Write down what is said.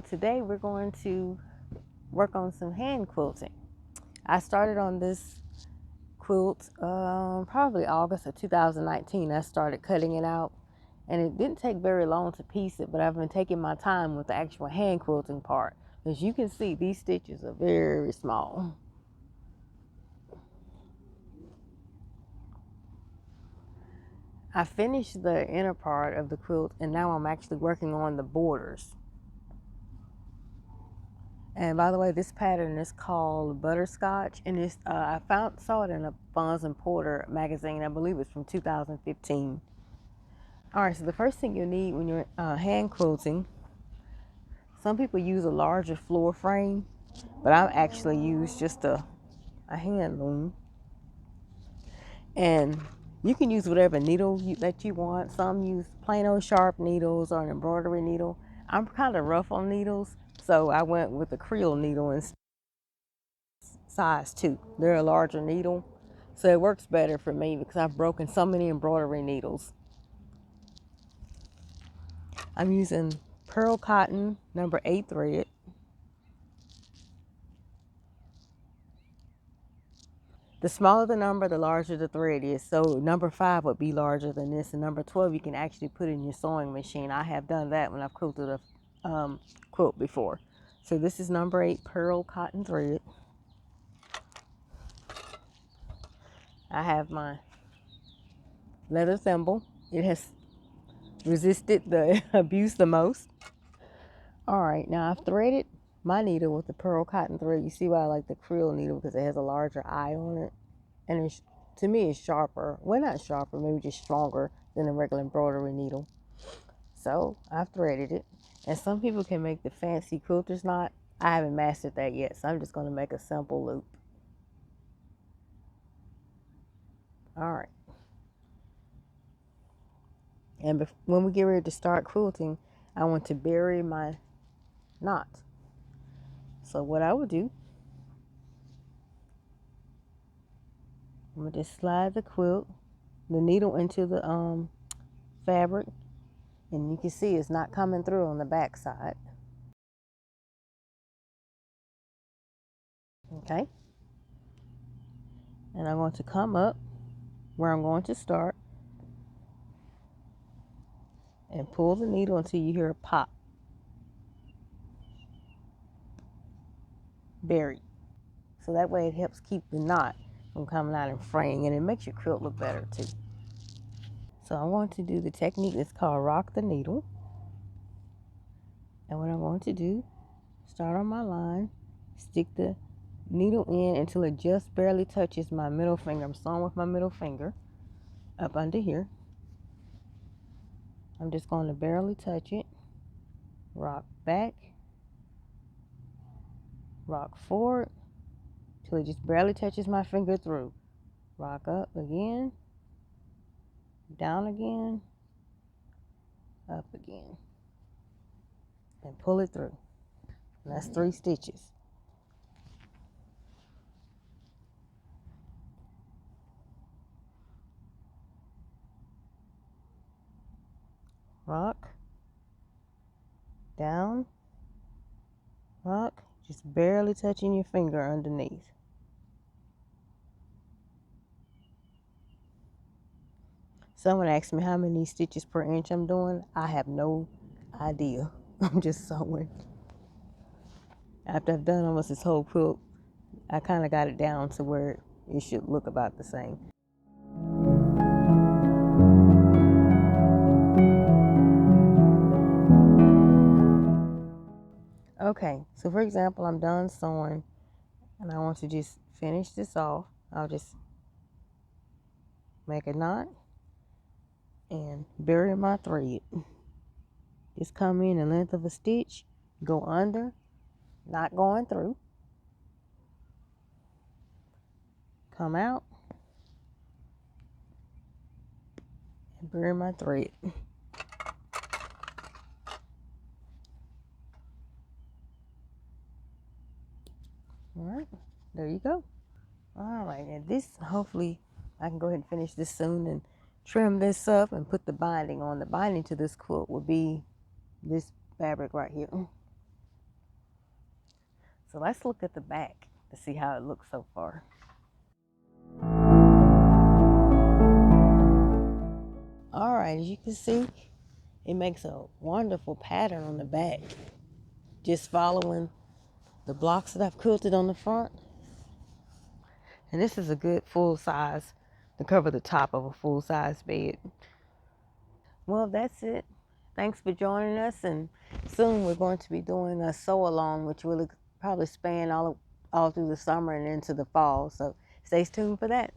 today we're going to work on some hand quilting. I started on this quilt probably August of 2019. I started cutting it out, and it didn't take very long to piece it, but I've been taking my time with the actual hand quilting part. As you can see, these stitches are very small. I finished the inner part of the quilt, and now I'm actually working on the borders. And by the way, this pattern is called Butterscotch, and it's I saw it in a Fons and Porter magazine. I believe it's from 2015. All right, so the first thing you need when you're hand quilting, some people use a larger floor frame, but I actually use just a hand loom. And you can use whatever needle that you want. Some use plain old sharp needles or an embroidery needle. I'm kind of rough on needles, so I went with a creel needle in size 2. They're a larger needle, so it works better for me because I've broken so many embroidery needles. I'm using pearl cotton number 8 thread. The smaller the number, the larger the thread is. So number 5 would be larger than this, and number 12 you can actually put in your sewing machine. I have done that when I've quilted a quilt before. So this is number 8 pearl cotton thread. I have my leather thimble. It has resisted the abuse the most. All right, now I've threaded my needle with the pearl cotton thread. You see why I like the creel needle, because it has a larger eye on it. And it's, to me, it's sharper. Well, not sharper, maybe just stronger than a regular embroidery needle. So I've threaded it. And some people can make the fancy quilter's knot. I haven't mastered that yet, so I'm just going to make a simple loop. All right. And when we get ready to start quilting, I want to bury my knot. So what I would do, I'm going to just slide the needle into the fabric, and you can see it's not coming through on the back side. Okay. And I'm going to come up where I'm going to start and pull the needle until you hear a pop. Buried. So that way it helps keep the knot from coming out and fraying, and it makes your quilt look better too. So I'm going to do the technique that's called rock the needle. And what I'm going to do, start on my line, stick the needle in until it just barely touches my middle finger. I'm sewing with my middle finger up under here. I'm just going to barely touch it, rock back, rock forward till it just barely touches my finger through. Rock up again, down again, up again, and pull it through. And that's 3 stitches. Rock, down, rock, just barely touching your finger underneath. Someone asked me how many stitches per inch I'm doing. I have no idea. I'm just sewing. After I've done almost this whole quilt, I kind of got it down to where it should look about the same. Okay, so for example, I'm done sewing and I want to just finish this off. I'll just make a knot and bury my thread. Just come in the length of a stitch, go under, not going through, come out, and bury my thread. All right, there you go. All right, and this, hopefully I can go ahead and finish this soon and trim this up and put the binding on. The binding to this quilt will be this fabric right here. So let's look at the back to see how it looks so far. All right, as you can see, it makes a wonderful pattern on the back. Just following the blocks that I've quilted on the front. And this is a good full size to cover the top of a full size bed. Well, that's it. Thanks for joining us, and soon we're going to be doing a sew along, which will probably span all through the summer and into the fall. So stay tuned for that.